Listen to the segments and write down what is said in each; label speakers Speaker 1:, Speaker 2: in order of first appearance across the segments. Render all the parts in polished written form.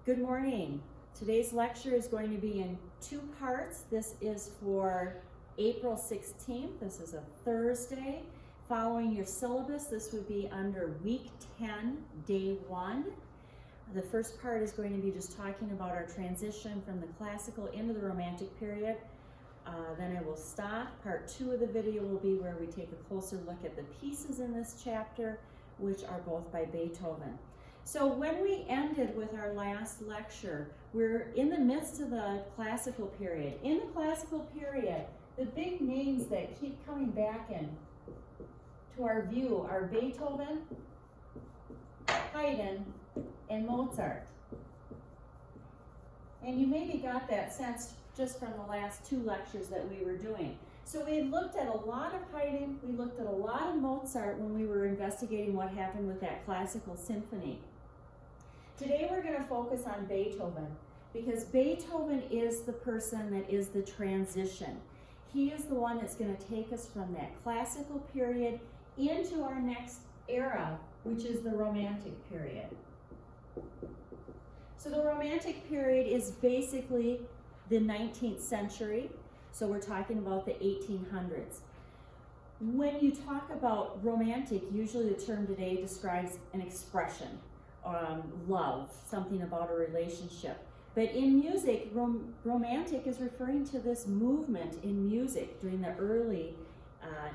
Speaker 1: Good morning. Today's lecture is going to be in two parts. This is for April 16th. This is a Thursday. Following your syllabus, this would be under week 10, day 1. The first part is going to be just talking about our transition from the classical into the Romantic period. Then I will stop. Part 2 of the video will be where we take a closer look at the pieces in this chapter, which are both by Beethoven. So when we ended with our last lecture, we're in the midst of the classical period. In the classical period, the big names that keep coming back in to our view are Beethoven, Haydn, and Mozart. And you maybe got that sense just from the last 2 lectures that we were doing. So we looked at a lot of Haydn, we looked at a lot of Mozart when we were investigating what happened with that classical symphony. Today we're going to focus on Beethoven, because Beethoven is the person that is the transition. He is the one that's going to take us from that classical period into our next era, which is the Romantic period. So the Romantic period is basically the 19th century, so we're talking about the 1800s. When you talk about romantic, usually the term today describes an expression. Love, something about a relationship. But in music, romantic is referring to this movement in music during the early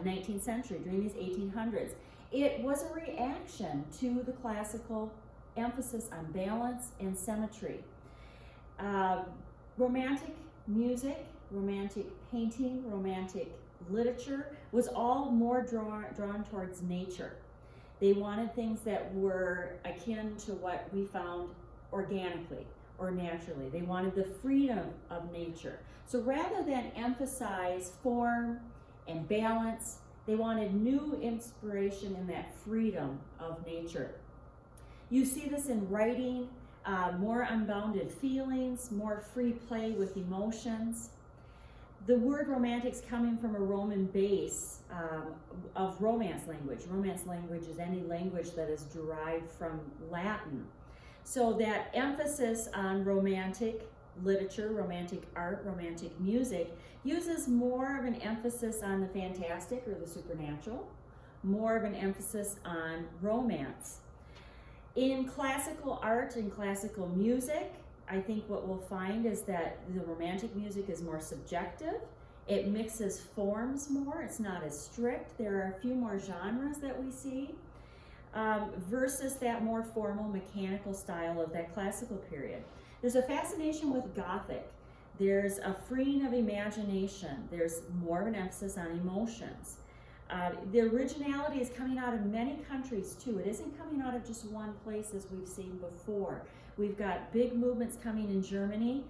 Speaker 1: 19th century, during these 1800s. It was a reaction to the classical emphasis on balance and symmetry. Romantic music, romantic painting, romantic literature was all more drawn towards nature. They wanted things that were akin to what we found organically or naturally. They wanted the freedom of nature. So rather than emphasize form and balance, they wanted new inspiration in that freedom of nature. You see this in writing, more unbounded feelings, more free play with emotions. The word romantic's coming from a Roman base of Romance language. Romance language is any language that is derived from Latin. So that emphasis on romantic literature, romantic art, romantic music uses more of an emphasis on the fantastic or the supernatural, more of an emphasis on romance. In classical art and classical music, I think what we'll find is that the romantic music is more subjective. It mixes forms more. It's not as strict. There are a few more genres that we see versus that more formal mechanical style of that classical period. There's a fascination with Gothic. There's a freeing of imagination. There's more of an emphasis on emotions. The originality is coming out of many countries too. It isn't coming out of just one place as we've seen before. We've got big movements coming in Germany,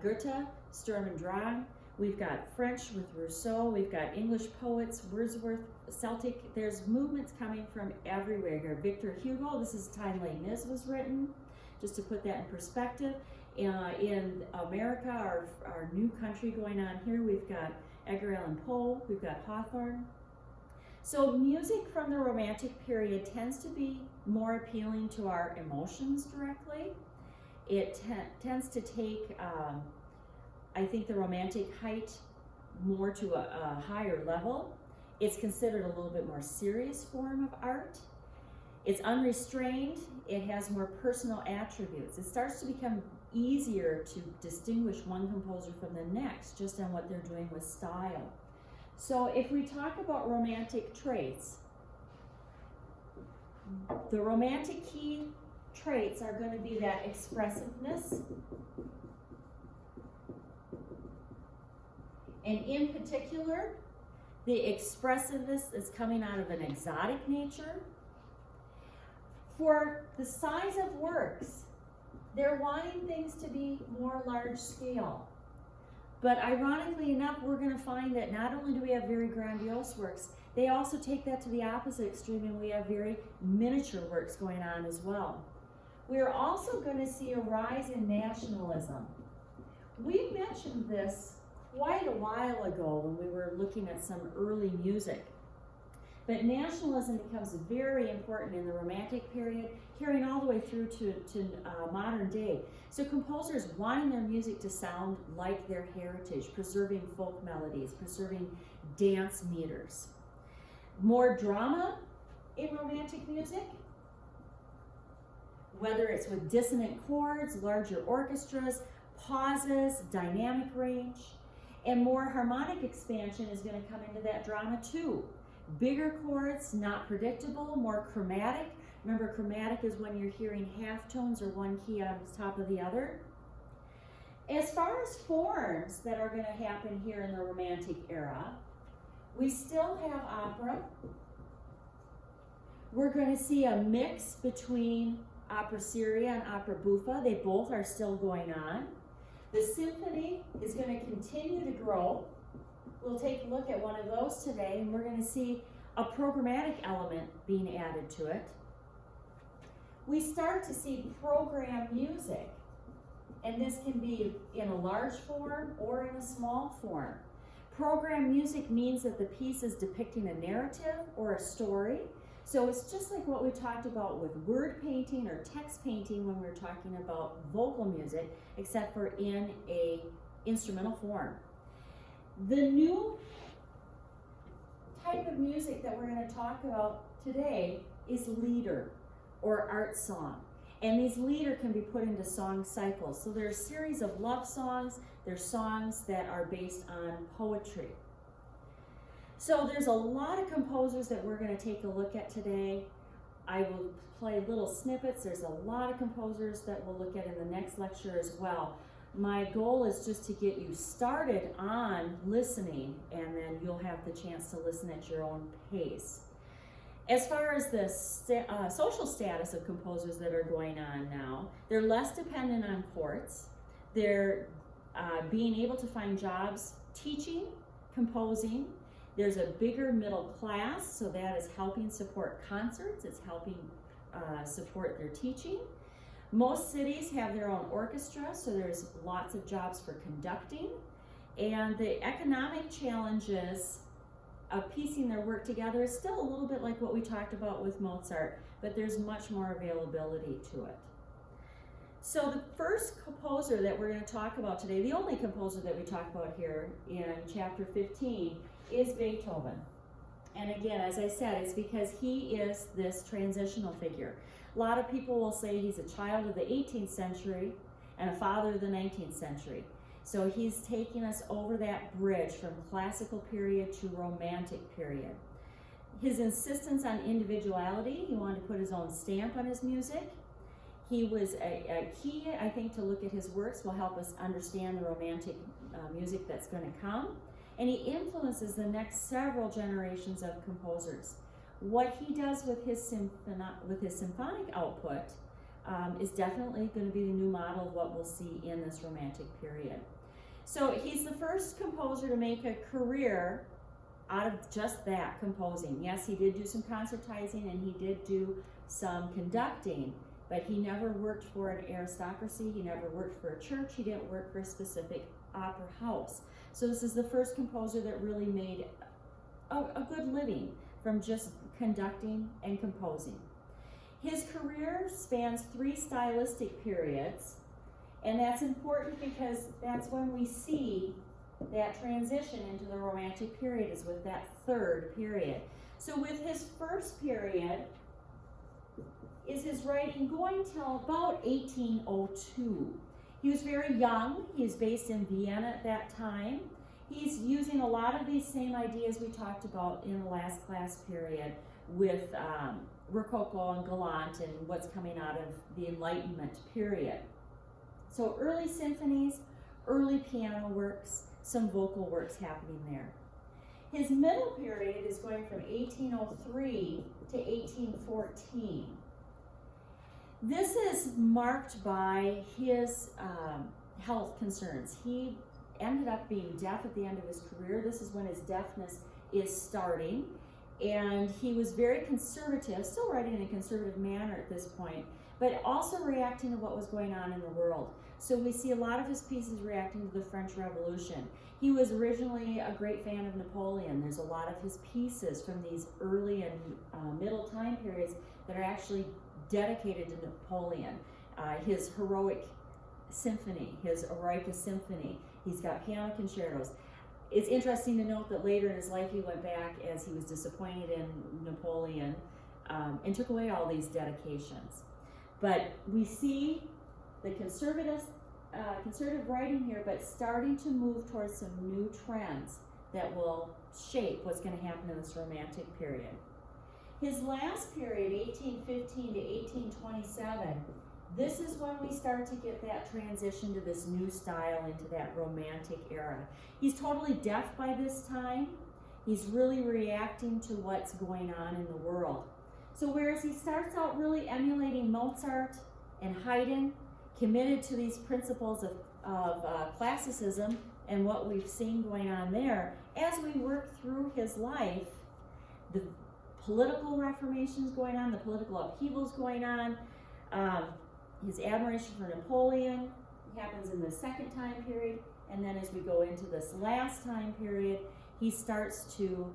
Speaker 1: Goethe, Sturm und Drang. We've got French with Rousseau. We've got English poets, Wordsworth, Celtic. There's movements coming from everywhere here. Victor Hugo, this is the time Les Mis was written, just to put that in perspective. In America, our new country going on here, we've got Edgar Allan Poe, we've got Hawthorne. So music from the Romantic period tends to be more appealing to our emotions directly. It tends to take, I think, the romantic height more to a higher level. It's considered a little bit more serious form of art. It's unrestrained. It has more personal attributes. It starts to become easier to distinguish one composer from the next just on what they're doing with style. So if we talk about romantic traits, the romantic key traits are going to be that expressiveness, and in particular, the expressiveness is coming out of an exotic nature. For the size of works, they're wanting things to be more large scale. But ironically enough, we're going to find that not only do we have very grandiose works, they also take that to the opposite extreme, and we have very miniature works going on as well. We're also going to see a rise in nationalism. We mentioned this quite a while ago when we were looking at some early music. But nationalism becomes very important in the Romantic period, carrying all the way through to modern day. So composers wanting their music to sound like their heritage, preserving folk melodies, preserving dance meters. More drama in Romantic music, whether it's with dissonant chords, larger orchestras, pauses, dynamic range, and more harmonic expansion is going to come into that drama too. Bigger chords, not predictable, more chromatic. Remember, chromatic is when you're hearing half tones or one key on top of the other. As far as forms that are going to happen here in the Romantic era, we still have opera. We're going to see a mix between opera seria and opera buffa. They both are still going on. The symphony is going to continue to grow. We'll take a look at one of those today, and we're going to see a programmatic element being added to it. We start to see program music, and this can be in a large form or in a small form. Program music means that the piece is depicting a narrative or a story. So it's just like what we talked about with word painting or text painting when we were talking about vocal music, except for in a instrumental form. The new type of music that we're going to talk about today is lieder or art song. And these lieder can be put into song cycles. So there's a series of love songs, there's songs that are based on poetry. So there's a lot of composers that we're going to take a look at today. I will play little snippets. There's a lot of composers that we'll look at in the next lecture as well. My goal is just to get you started on listening, and then you'll have the chance to listen at your own pace. As far as the social status of composers that are going on now, they're less dependent on courts. They're being able to find jobs teaching, composing. There's a bigger middle class, so that is helping support concerts. It's helping support their teaching. Most cities have their own orchestra, so there's lots of jobs for conducting. And the economic challenges of piecing their work together is still a little bit like what we talked about with Mozart, but there's much more availability to it. So the first composer that we're going to talk about today, the only composer that we talk about here in chapter 15, is Beethoven. And again, as I said, it's because he is this transitional figure. A lot of people will say he's a child of the 18th century and a father of the 19th century. So he's taking us over that bridge from classical period to romantic period. His insistence on individuality, he wanted to put his own stamp on his music. He was a key, I think, to look at his works will help us understand the romantic music that's going to come. And he influences the next several generations of composers. What he does with his symphonic output is definitely going to be the new model of what we'll see in this romantic period. So he's the first composer to make a career out of just that, composing. Yes, he did do some concertizing and he did do some conducting, but he never worked for an aristocracy, he never worked for a church, he didn't work for a specific opera house. So this is the first composer that really made a good living from just conducting and composing. His career spans 3 stylistic periods, and that's important because that's when we see that transition into the romantic period, is with that 3rd period. So with his first period is his writing going till about 1802. He was very young. He was based in Vienna at that time. He's using a lot of these same ideas we talked about in the last class period with Rococo and Galant and what's coming out of the Enlightenment period. So early symphonies, early piano works, some vocal works happening there. His middle period is going from 1803 to 1814. This is marked by his health concerns. He ended up being deaf at the end of his career. This is when his deafness is starting. And he was very conservative, still writing in a conservative manner at this point, but also reacting to what was going on in the world. So we see a lot of his pieces reacting to the French Revolution. He was originally a great fan of Napoleon. There's a lot of his pieces from these early and middle time periods that are actually dedicated to Napoleon. His heroic symphony, his Eroica Symphony. He's got piano concertos. It's interesting to note that later in his life he went back as he was disappointed in Napoleon and took away all these dedications. But we see the conservative writing here, but starting to move towards some new trends that will shape what's going to happen in this Romantic period. His last period, 1815 to 1827, this is when we start to get that transition to this new style into that Romantic era. He's totally deaf by this time. He's really reacting to what's going on in the world. So whereas he starts out really emulating Mozart and Haydn, committed to these principles of classicism and what we've seen going on there, as we work through his life, the political reformations going on, the political upheavals going on, his admiration for Napoleon happens in the second time period, and then as we go into this last time period, he starts to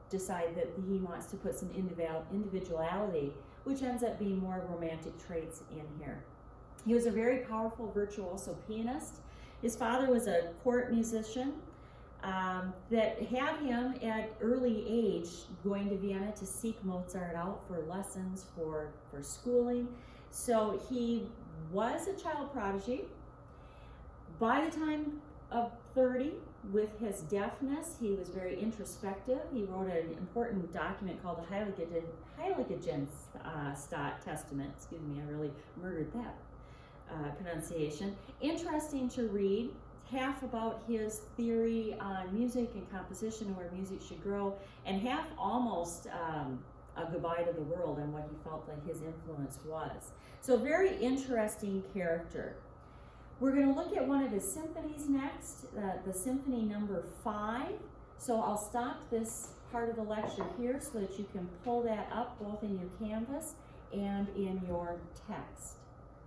Speaker 1: decide that he wants to put some individuality, which ends up being more Romantic traits in here. He was a very powerful virtuoso pianist. His father was a court musician that had him at early age going to Vienna to seek Mozart out for lessons, for schooling. So he was a child prodigy. By the time of 30, with his deafness, he was very introspective. He wrote an important document called the Heiligenstadt Testament. Excuse me, I really murdered that pronunciation. Interesting to read. Half about his theory on music and composition and where music should grow, and half almost a goodbye to the world and what he felt like his influence was. So very interesting character. We're going to look at one of his symphonies next, the Symphony number 5. So I'll stop this part of the lecture here so that you can pull that up both in your canvas and in your text.